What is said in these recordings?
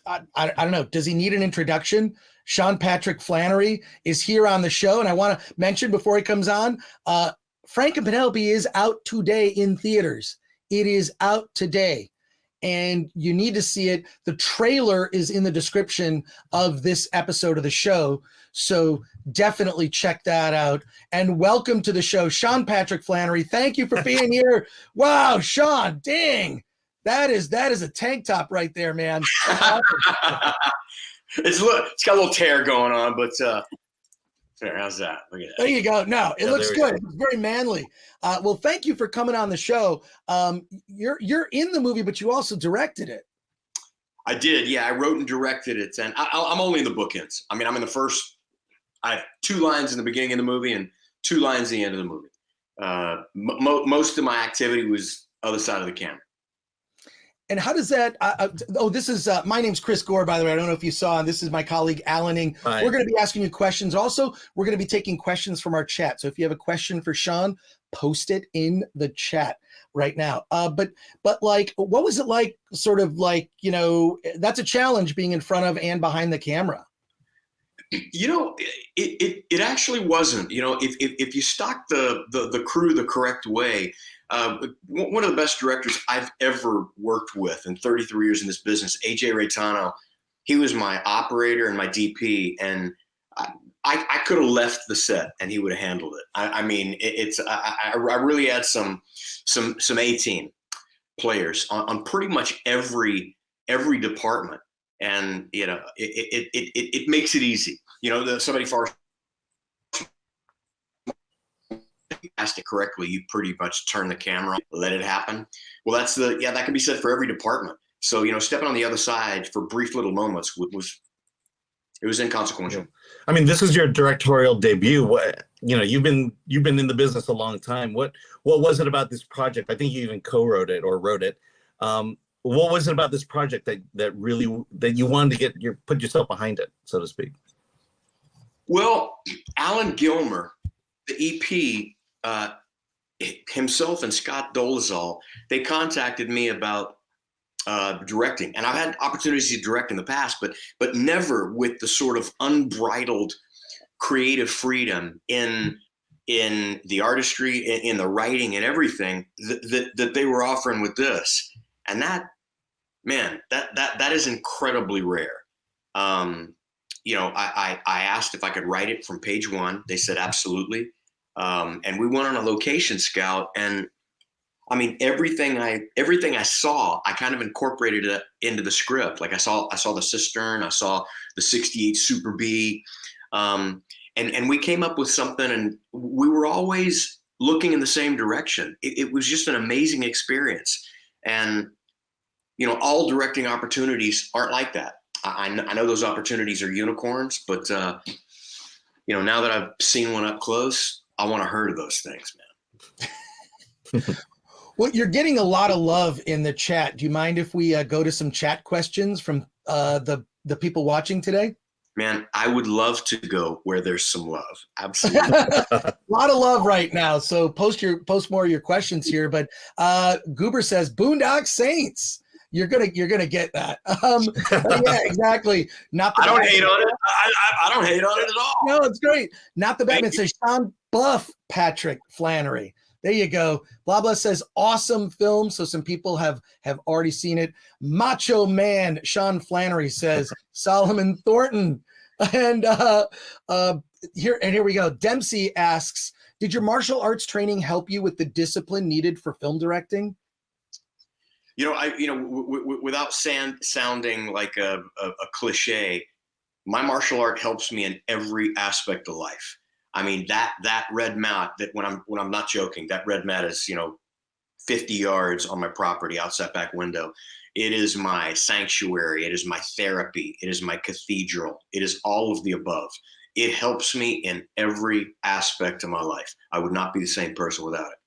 I don't know. Does he need an introduction? Sean Patrick Flannery is here on the show. And I want to mention before he comes on, Frank and Penelope is out today in theaters. It is out today. And you need to see it. The trailer is in the description of this episode of the show. So definitely check that out. And welcome to the show, Sean Patrick Flannery. Thank you for being here. Wow, Sean, dang. That is a tank top right there, man. It's got a little tear going on, but there, how's that? Look at that. There you go. No, it looks good. It's very manly. Well, thank you for coming on the show. You're in the movie, but you also directed it. I did, yeah. I wrote and directed it, and I'm only in the bookends. I mean, I'm in the first. I have 2 lines in the beginning of the movie and 2 lines at the end of the movie. Most of my activity was other side of the camera. And how does that, this is, my name's Chris Gore, by the way. I don't know if you saw, and this is my colleague, Alan Ng. Hi. We're going to be asking you questions. Also, we're going to be taking questions from our chat. So if you have a question for Sean, post it in the chat right now. But like, what was it like, sort of like, that's a challenge being in front of and behind the camera. It actually wasn't. If you stock the crew the correct way, one of the best directors I've ever worked with in 33 years in this business, AJ Raytano, he was my operator and my DP, and I could have left the set and he would have handled it. I mean, I really had some A-team players on pretty much every department, and it makes it easy. Somebody far asked it correctly, you pretty much turn the camera on, let it happen. Well, that can be said for every department. So, stepping on the other side for brief little moments was inconsequential. I mean, this is your directorial debut. You've been in the business a long time. What was it about this project? I think you even co-wrote it or wrote it. What was it about this project that you wanted to put yourself behind it, so to speak? Well, Alan Gilmer, the EP, himself and Scott Dolezal, they contacted me about directing, and I've had opportunities to direct in the past, but never with the sort of unbridled creative freedom in the artistry, in the writing, and everything that they were offering with this. And that is incredibly rare. I asked if I could write it from page 1. They said absolutely. And we went on a location scout, and I mean, everything I saw, I kind of incorporated it into the script. Like I saw the cistern, I saw the 68 Super B, and we came up with something, and we were always looking in the same direction. It was just an amazing experience. And, all directing opportunities aren't like that. I know those opportunities are unicorns, but, now that I've seen one up close, I want to herd those things, man. Well, you're getting a lot of love in the chat. Do you mind if we go to some chat questions from the people watching today? Man, I would love to go where there's some love. Absolutely. A lot of love right now. So post more of your questions here. But Goober says Boondock Saints. You're gonna get that. Yeah, exactly. I don't hate on it. I don't hate on it at all. No, it's great. Not the Batman. Says Sean Buff Patrick Flannery. There you go. Blah blah says awesome film. So some people have already seen it. Macho Man Sean Flannery says Solomon Thornton. And here we go. Dempsey asks, did your martial arts training help you with the discipline needed for film directing? Without sounding like a cliche, my martial art helps me in every aspect of life. I mean, that red mat, that when I'm not joking, that red mat is, 50 yards on my property outside back window. It is my sanctuary. It is my therapy. It is my cathedral. It is all of the above. It helps me in every aspect of my life. I would not be the same person without it.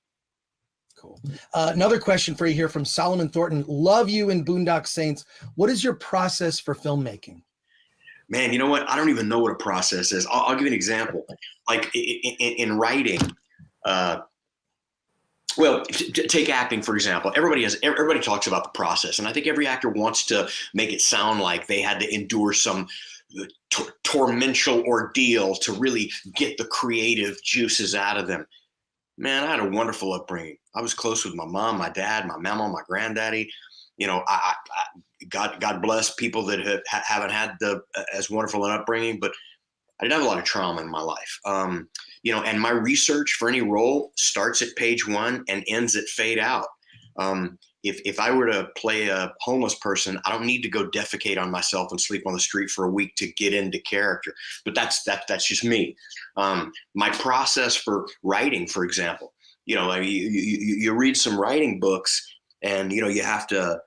Cool. Another question for you here from Solomon Thornton. Love you in Boondock Saints. What is your process for filmmaking? Man, you know what? I don't even know what a process is. I'll give you an example. Like in writing, Well, take acting, for example. Everybody talks about the process. And I think every actor wants to make it sound like they had to endure some tormental ordeal to really get the creative juices out of them. Man, I had a wonderful upbringing. I was close with my mom, my dad, my mama, my granddaddy. You know, God bless people that haven't had as wonderful an upbringing, but I didn't have a lot of trauma in my life. You know, and my research for any role starts at page 1 and ends at fade out. If I were to play a homeless person, I don't need to go defecate on myself and sleep on the street for a week to get into character. But that's just me. My process for writing, for example, you know, you read some writing books, and you know you have to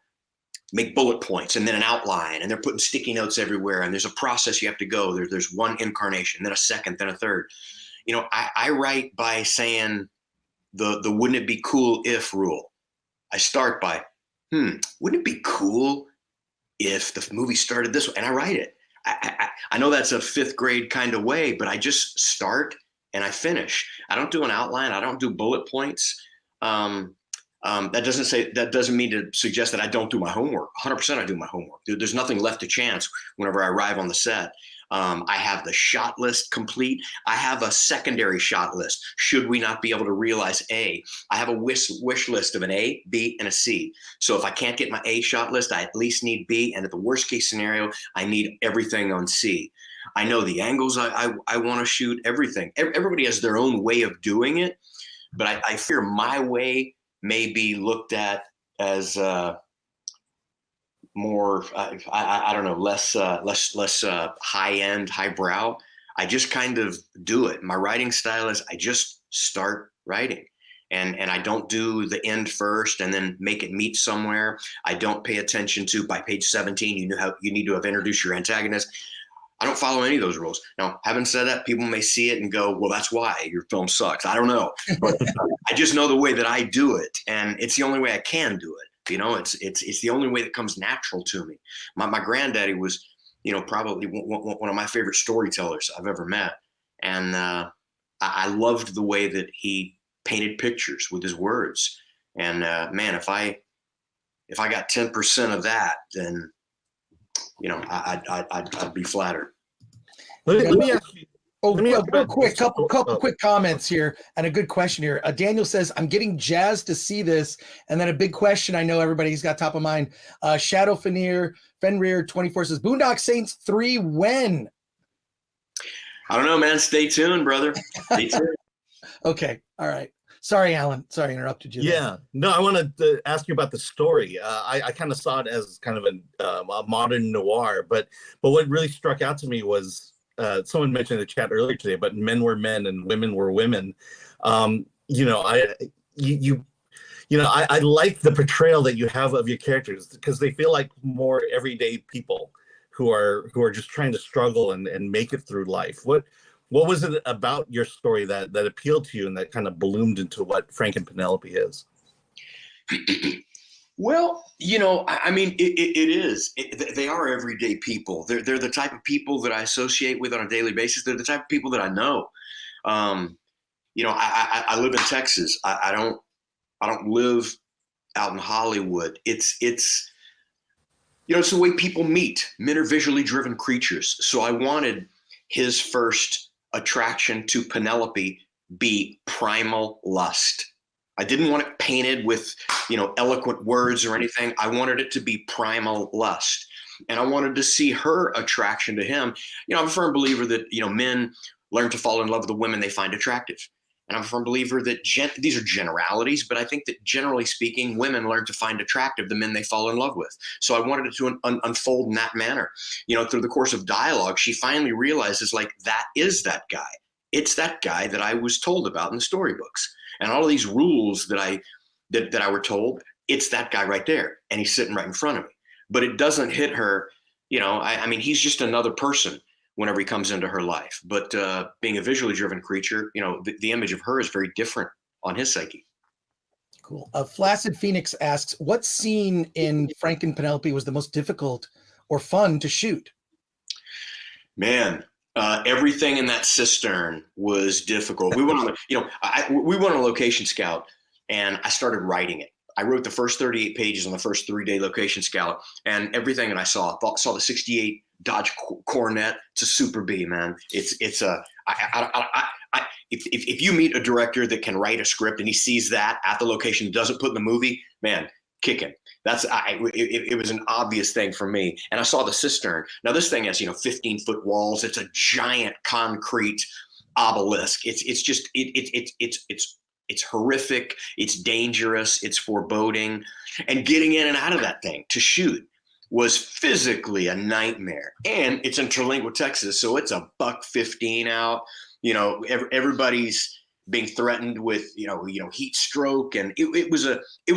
make bullet points and then an outline, and they're putting sticky notes everywhere, and there's a process you have to go. There's one incarnation, then a second, then a third. You know, I write by saying the wouldn't it be cool if rule. I start by, wouldn't it be cool if the movie started this way? And I write it. I know that's a 5th grade kind of way, but I just start and I finish. I don't do an outline. I don't do bullet points. That doesn't mean to suggest that I don't do my homework. 100% I do my homework. There's nothing left to chance whenever I arrive on the set. I have the shot list complete. I have a secondary shot list. Should we not be able to realize A? I have a wish list of an A, B, and a C. So if I can't get my A shot list, I at least need B. And at the worst case scenario, I need everything on C. I know the angles I want to shoot, everything. Everybody has their own way of doing it. But I fear my way may be looked at as more, I don't know, less high end, highbrow. I just kind of do it. My writing style is I just start writing, and I don't do the end first and then make it meet somewhere. I don't pay attention to by page 17. You need to have introduced your antagonist. I don't follow any of those rules. Now, having said that, people may see it and go, well, that's why your film sucks. I don't know. But I just know the way that I do it, and it's the only way I can do it. You know, it's the only way that comes natural to me. My granddaddy was, you know, probably one of my favorite storytellers I've ever met. And I loved the way that he painted pictures with his words. And man, if I got 10% of that, then, you know, I'd be flattered. Let me ask you. Real quick, couple quick comments here and a good question here. Daniel says, I'm getting jazzed to see this. And then a big question I know everybody's got top of mind. Shadow Fenrir 24 says, Boondock Saints 3 when? I don't know, man. Stay tuned, brother. Stay tuned. Okay. All right. Sorry, Alan. Sorry, I interrupted you. Yeah. No, I wanted to ask you about the story. I kind of saw it as kind of a modern noir, but what really struck out to me was, someone mentioned in the chat earlier today, but men were men and women were women. You know, I like the portrayal that you have of your characters, because they feel like more everyday people who are just trying to struggle and make it through life. What was it about your story that appealed to you and that kind of bloomed into what Frank and Penelope is? Well, you know, I mean, it is. They are everyday people. They're the type of people that I associate with on a daily basis. They're the type of people that I know. You know, I live in Texas. I don't live out in Hollywood. It's you know, it's the way people meet. Men are visually driven creatures. So I wanted his first attraction to Penelope be primal lust. I didn't want it painted with, you know, eloquent words or anything. I wanted it to be primal lust. And I wanted to see her attraction to him. You know, I'm a firm believer that, you know, men learn to fall in love with the women they find attractive. And I'm a firm believer that these are generalities, but I think that generally speaking, women learn to find attractive the men they fall in love with. So I wanted it to unfold in that manner. You know, through the course of dialogue, she finally realizes, like, that is that guy. It's that guy that I was told about in the storybooks. And all of these rules that I were told, it's that guy right there. And he's sitting right in front of me. But it doesn't hit her, you know, I mean, he's just another person whenever he comes into her life. But being a visually driven creature, you know, the image of her is very different on his psyche. Cool. Flaccid Phoenix asks, what scene in Frank and Penelope was the most difficult or fun to shoot? Man, everything in that cistern was difficult. We went on, you know, we went on a location scout, and I started writing it. I wrote the first 38 pages on the first 3-day location scout, and everything that I saw the 68 Dodge Coronet to Super B, man. It's a if you meet a director that can write a script and he sees that at the location, doesn't put in the movie, man, kick him. It was an obvious thing for me. And I saw the cistern. Now this thing has 15-foot walls. It's a giant concrete obelisk. It's horrific. It's dangerous. It's foreboding. And getting in and out of that thing to shoot was physically a nightmare. And it's in Terlingua, Texas, so it's $1.15 out. Everybody's being threatened with heat stroke, and it was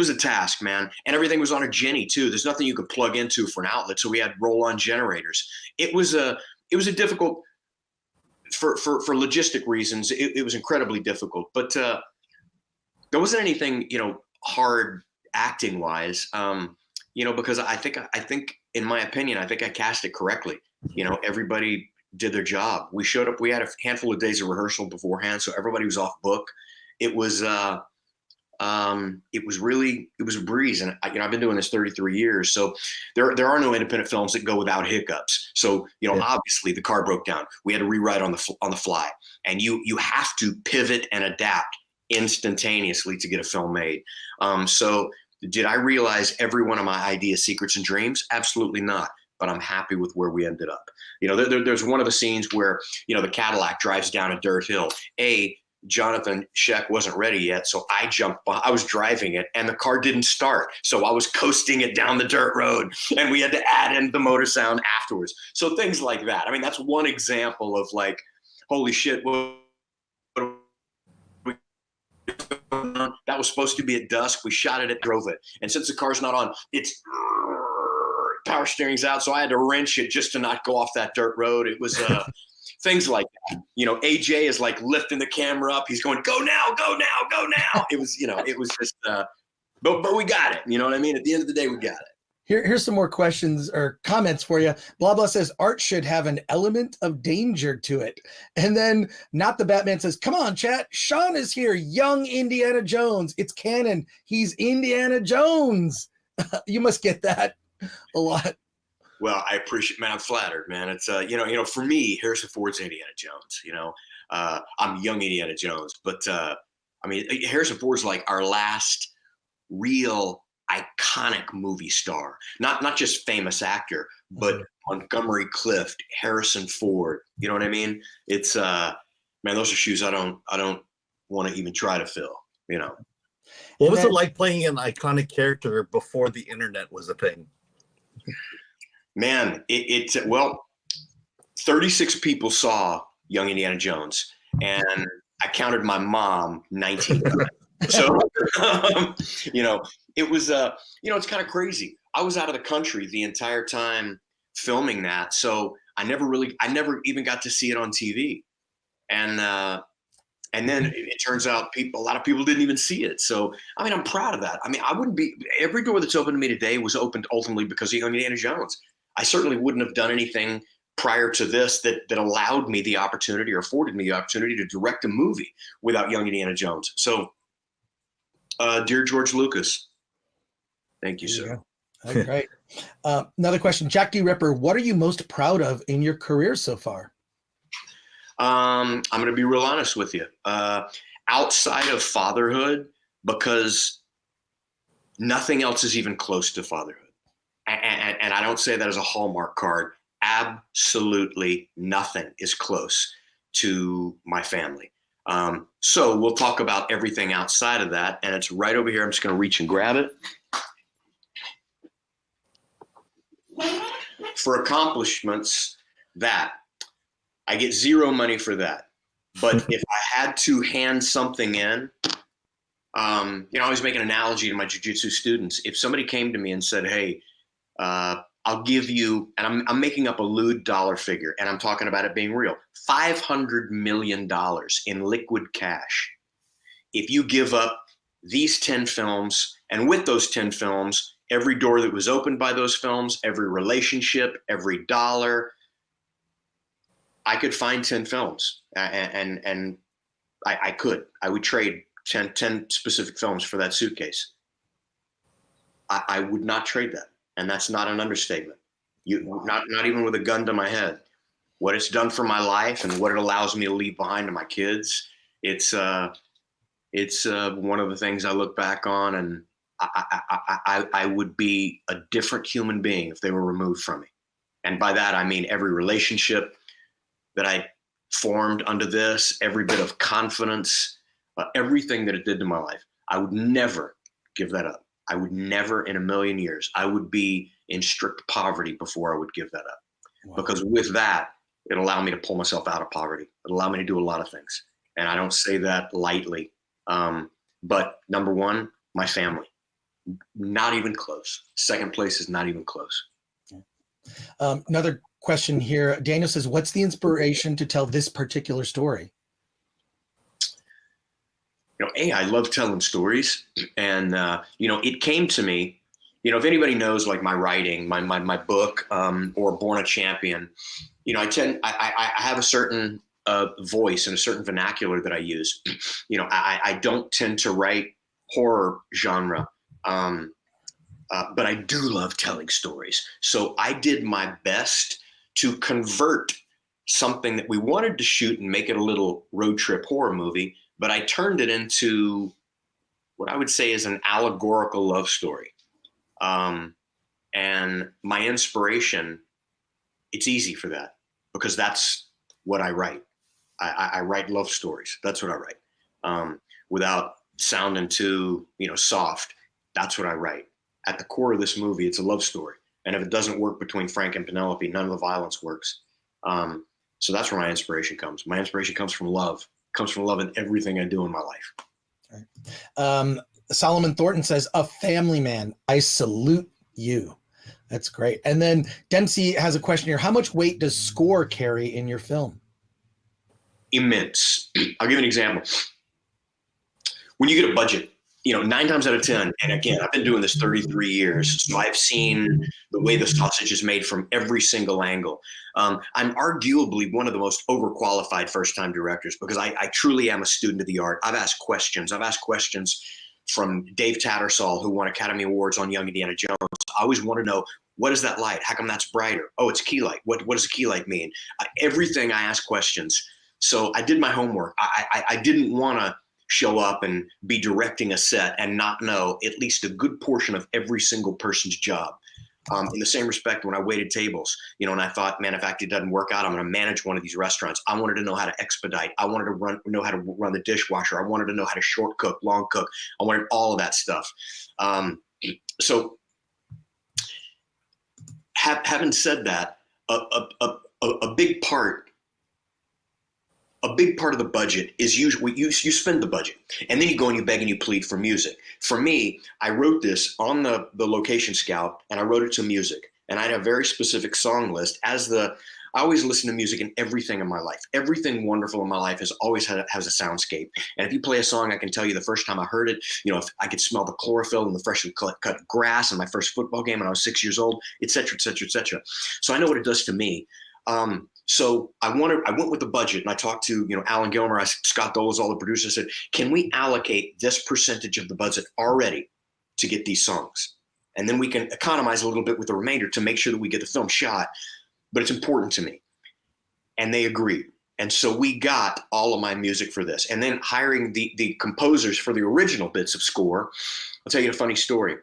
a task, man. And everything was on a Jenny too. There's nothing you could plug into for an outlet, so we had roll-on generators. It was a difficult for logistic reasons. It was incredibly difficult, but there wasn't anything hard acting wise. Because I think in my opinion, I think I cast it correctly. Everybody did their job. We showed up. We had a handful of days of rehearsal beforehand, so everybody was off book. It was a breeze. And I've been doing this 33 years, so there are no independent films that go without hiccups. So obviously the car broke down. We had to rewrite on the fly, and you have to pivot and adapt instantaneously to get a film made. So did I realize every one of my ideas, secrets, and dreams? Absolutely not. But I'm happy with where we ended up. There's one of the scenes where, the Cadillac drives down a dirt hill. Jonathan Scheck wasn't ready yet, so I jumped. I was driving it, and the car didn't start. So I was coasting it down the dirt road, and we had to add in the motor sound afterwards. So things like that. I mean, that's one example of like, holy shit, that was supposed to be at dusk. We shot it, drove it. And since the car's not on, it's power steering's out. So I had to wrench it just to not go off that dirt road. It was things like that. AJ is like lifting the camera up. He's going, go now, go now, go now. It was, it was just, but we got it. You know what I mean? At the end of the day, we got it. Here's some more questions or comments for you. Blah, blah says art should have an element of danger to it. And then Not the Batman says, come on, chat. Sean is here. Young Indiana Jones. It's canon. He's Indiana Jones. You must get that a lot. Well, I appreciate, man. I'm flattered, man. It's, for me, Harrison Ford's Indiana Jones, I'm young Indiana Jones, but Harrison Ford's like our last real iconic movie star, not just famous actor, but Montgomery Clift, Harrison Ford. You know what I mean? It's man, those are shoes I don't want to even try to fill. What was it like playing an iconic character before the internet was a thing? Man, well, 36 people saw Young Indiana Jones, and I counted my mom 19 times. So, it was, it's kind of crazy. I was out of the country the entire time filming that. So I never even got to see it on TV. And then it turns out a lot of people didn't even see it. So, I'm proud of that. Every door that's open to me today was opened ultimately because of Young Indiana Jones. I certainly wouldn't have done anything prior to this that allowed me the opportunity or afforded me the opportunity to direct a movie without Young Indiana Jones. So, dear George Lucas, thank you, sir. Yeah. Great. Another question, Jack D. Ripper, what are you most proud of in your career so far? I'm going to be real honest with you. Outside of Fatherhood, because nothing else is even close to Fatherhood. And I don't say that as a Hallmark card. Absolutely nothing is close to my family. So we'll talk about everything outside of that, and it's right over here. I'm just going to reach and grab it. For accomplishments, that I get zero money for that. But if I had to hand something in, I always make an analogy to my jiu-jitsu students. If somebody came to me and said, hey, I'll give you, and I'm making up a lewd dollar figure, and I'm talking about it being real, $500 million in liquid cash. If you give up these 10 films, and with those 10 films, every door that was opened by those films, every relationship, every dollar, I could find 10 films, and I would trade 10 specific films for that suitcase. I would not trade that. And that's not an understatement. Not even with a gun to my head. What it's done for my life and what it allows me to leave behind to my kids, it's one of the things I look back on, and I would be a different human being if they were removed from me. And by that, I mean every relationship that I formed under this, every bit of confidence, everything that it did to my life. I would never give that up. I would never in a million years. I would be in strict poverty before I would give that up. Wow. Because with that, it allowed me to pull myself out of poverty. It allowed me to do a lot of things. And I don't say that lightly. But number one, my family, not even close. Second place is not even close. Another question here. Daniel says, what's the inspiration to tell this particular story? I love telling stories, and it came to me. If anybody knows like my writing, my book, or Born a Champion, I have a certain voice and a certain vernacular that I use. I don't tend to write horror genre, but I do love telling stories. So I did my best to convert something that we wanted to shoot and make it a little road trip horror movie, but I turned it into what I would say is an allegorical love story. And my inspiration, it's easy for that because that's what I write. I write love stories. That's what I write. Without sounding too, soft, that's what I write. At the core of this movie, it's a love story. And if it doesn't work between Frank and Penelope, none of the violence works. So that's where my inspiration comes. My inspiration comes from love. It comes from love in everything I do in my life. Right. Solomon Thornton says, a family man. I salute you. That's great. And then Dempsey has a question here. How much weight does score carry in your film? Immense. I'll give you an example. When you get a budget, 9 times out of 10, and again, I've been doing this 33 years, so I've seen the way the sausage is made from every single angle. I'm arguably one of the most overqualified first-time directors because I truly am a student of the art. I've asked questions. From Dave Tattersall, who won Academy Awards on Young Indiana Jones. I always want to know, what is that light? How come that's brighter? Oh, it's key light. What does a key light mean? Everything I ask questions. So I did my homework. I didn't want to show up and be directing a set and not know at least a good portion of every single person's job. In the same respect, when I waited tables, and I thought, man, if it doesn't work out, I'm going to manage one of these restaurants. I wanted to know how to expedite. I wanted to know how to run the dishwasher. I wanted to know how to short cook, long cook. I wanted all of that stuff. So having said that, a big part of the budget is usually you spend the budget, and then you go and you beg and you plead for music. For me, I wrote this on the location scout, and I wrote it to music, and I had a very specific song list. I always listen to music in everything in my life. Everything wonderful in my life has always has a soundscape. And if you play a song, I can tell you the first time I heard it, if I could smell the chlorophyll and the freshly cut grass in my first football game when I was 6 years old, et cetera, et cetera, et cetera. So I know what it does to me. So I went with the budget, and I talked to, Alan Gilmer, Scott Doles, all the producers, said, can we allocate this percentage of the budget already to get these songs? And then we can economize a little bit with the remainder to make sure that we get the film shot, but it's important to me. And they agreed. And so we got all of my music for this. And then hiring the composers for the original bits of score. I'll tell you a funny story.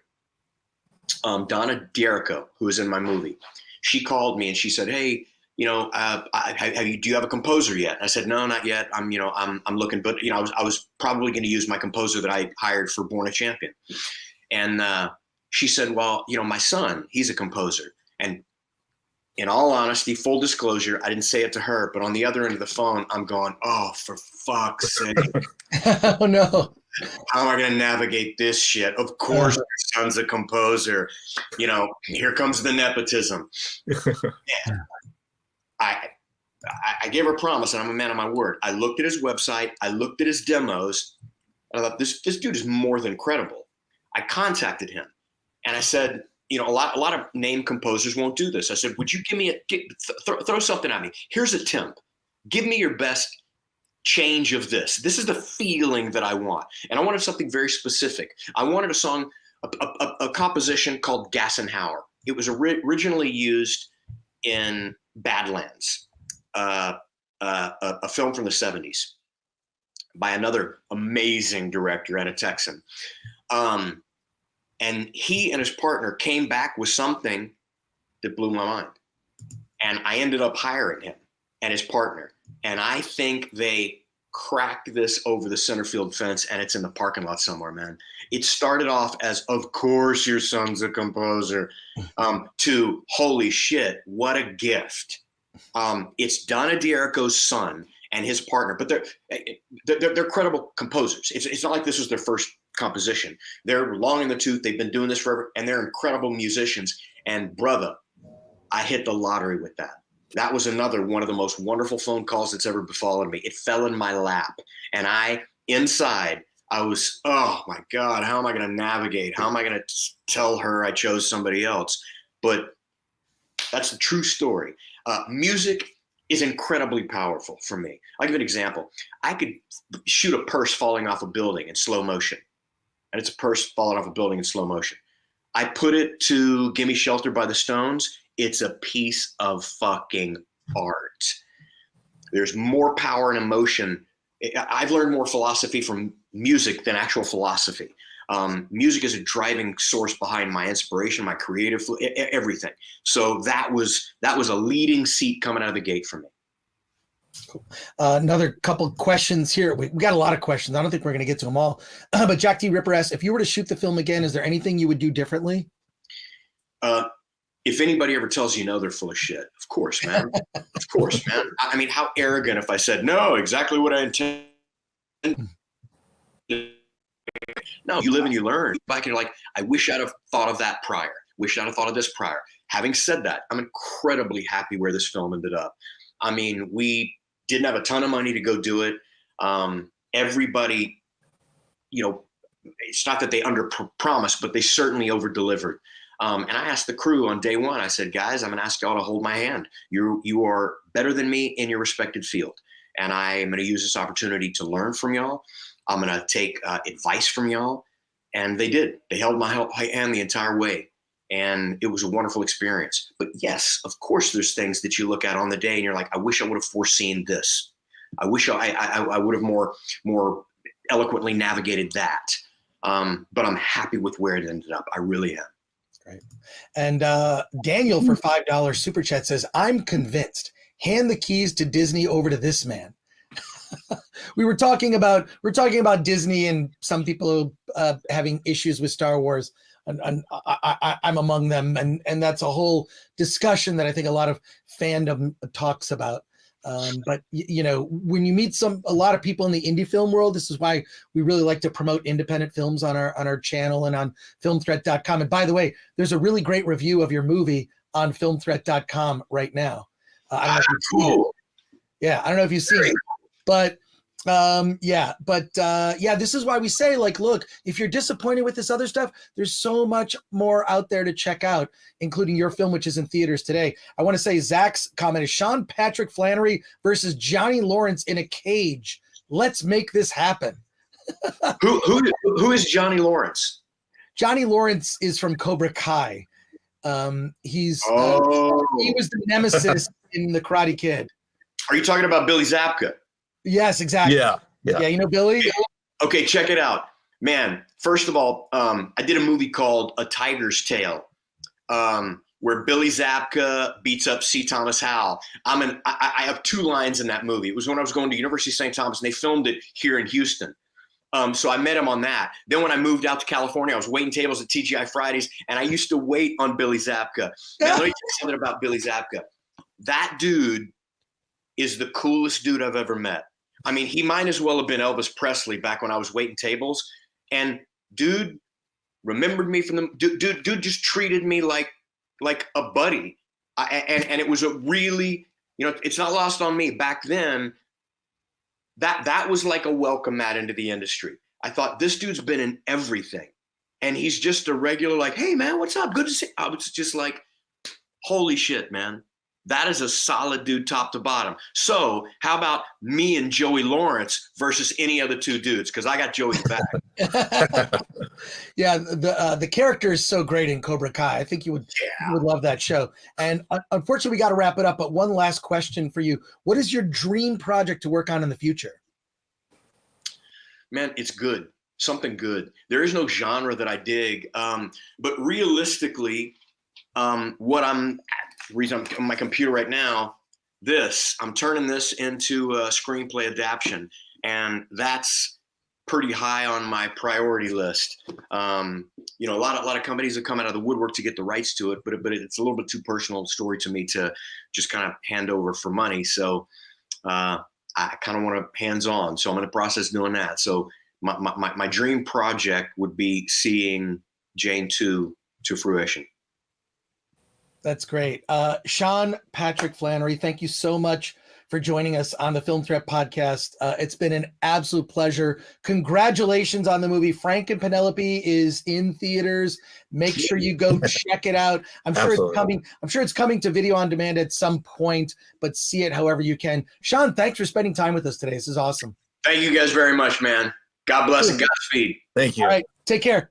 Donna D'Erico, who was in my movie, she called me and she said, hey, do you have a composer yet? And I said, no, not yet. I'm looking, but I was probably going to use my composer that I hired for Born a Champion. And she said, well, my son, he's a composer. And in all honesty, full disclosure, I didn't say it to her, but on the other end of the phone, I'm going, oh, for fuck's sake. Oh no. How am I going to navigate this shit? Of course, your son's a composer. Here comes the nepotism. Yeah. I gave her a promise, and I'm a man of my word. I looked at his website. I looked at his demos. And I thought, this dude is more than credible. I contacted him, and I said, a lot of named composers won't do this. I said, would you give me throw something at me? Here's a temp. Give me your best change of this. This is the feeling that I want. And I wanted something very specific. I wanted a song, a composition called Gassenhauer. It was originally used in Badlands, a film from the 70s by another amazing director and a Texan. And he and his partner came back with something that blew my mind. And I ended up hiring him and his partner. And I think they cracked this over the center field fence, and it's in the parking lot somewhere, man. It started off as, of course, your son's a composer, to holy shit, what a gift. It's Donna D'Errico's son and his partner, but they're credible composers. It's not like this was their first composition. They're long in the tooth. They've been doing this forever, and they're incredible musicians. And brother, I hit the lottery with that. That was another one of the most wonderful phone calls that's ever befallen me. It fell in my lap, and inside, I was, oh my God, how am I going to navigate? How am I going to tell her I chose somebody else? But that's the true story. Music is incredibly powerful for me. I'll give you an example. I could shoot a purse falling off a building in slow motion, and it's a purse falling off a building in slow motion. I put it to Gimme Shelter by the Stones. It's a piece of fucking art. There's more power and emotion. I've learned more philosophy from music than actual philosophy. Music is a driving source behind my inspiration, my creative, everything. So that was a leading seat coming out of the gate for me. Cool. Another couple questions here. We got a lot of questions. I don't think we're going to get to them all. But Jack D. Ripper asks, if you were to shoot the film again, is there anything you would do differently? If anybody ever tells you no, they're full of shit. Of course, man. Of course, man. I mean, how arrogant if I said, no, exactly what I intend. No, you live and you learn. Back and you're like, I wish I'd have thought of that prior. Wish I'd have thought of this prior. Having said that, I'm incredibly happy where this film ended up. I mean, we didn't have a ton of money to go do it. Everybody, it's not that they under-promised, but they certainly over-delivered. And I asked the crew on day one, I said, guys, I'm going to ask y'all to hold my hand. You are better than me in your respected field. And I am going to use this opportunity to learn from y'all. I'm going to take advice from y'all. And they did. They held my hand the entire way. And it was a wonderful experience. But yes, of course, there's things that you look at on the day and you're like, I wish I would have foreseen this. I wish I would have more eloquently navigated that. But I'm happy with where it ended up. I really am. Right. And Daniel for $5 super chat says, I'm convinced. Hand the keys to Disney over to this man. We're talking about Disney and some people having issues with Star Wars. And I'm among them. And that's a whole discussion that I think a lot of fandom talks about. But when you meet a lot of people in the indie film world, this is why we really like to promote independent films on our channel and on filmthreat.com. And by the way, there's a really great review of your movie on filmthreat.com right now. I don't know if you've seen it. Yeah, I don't know if you've seen it, but this is why we say, like, look, if you're disappointed with this other stuff, there's so much more out there to check out, including your film, which is in theaters today. I want to say Zach's comment is Sean Patrick Flannery versus Johnny Lawrence in a cage. Let's make this happen. Who is Johnny Lawrence? Johnny Lawrence is from Cobra Kai. He was the nemesis in The Karate Kid. Are you talking about Billy Zabka? Yes, exactly. Yeah. You know Billy? Okay, check it out. Man, first of all, I did a movie called A Tiger's Tale, where Billy Zabka beats up C. Thomas Howell. I have two lines in that movie. It was when I was going to University of St. Thomas, and they filmed it here in Houston. So I met him on that. Then when I moved out to California, I was waiting tables at TGI Fridays, and I used to wait on Billy Zabka. Now, let me tell you something about Billy Zabka. That dude is the coolest dude I've ever met. I mean, he might as well have been Elvis Presley back when I was waiting tables. And dude remembered me from the dude just treated me like a buddy. And it was a really, it's not lost on me. Back then, that was like a welcome mat into the industry. I thought, this dude's been in everything. And he's just a regular, like, hey man, what's up? Good to see you. I was just like, holy shit, man. That is a solid dude top to bottom. So how about me and Joey Lawrence versus any other two dudes? Because I got Joey's back. Yeah, the character is so great in Cobra Kai. I think you would love that show. And unfortunately, we got to wrap it up. But one last question for you: what is your dream project to work on in the future? Man, it's good. Something good. There is no genre that I dig. But realistically, reason I'm on my computer right now, I'm turning this into a screenplay adaptation, and that's pretty high on my priority list. You know, a lot of companies have come out of the woodwork to get the rights to it, but it's a little bit too personal story to me to just kind of hand over for money. So I kind of want to hands-on. So I'm in the process of doing that. So my dream project would be seeing Jane 2 to fruition. That's great. Sean Patrick Flannery, thank you so much for joining us on the Film Threat podcast. It's been an absolute pleasure. Congratulations on the movie. Frank and Penelope is in theaters. Make sure you go check it out. I'm sure it's coming. I'm sure it's coming to video on demand at some point, but see it however you can. Sean, thanks for spending time with us today. This is awesome. Thank you guys very much, man. God bless and Godspeed. Thank you. All right. Take care.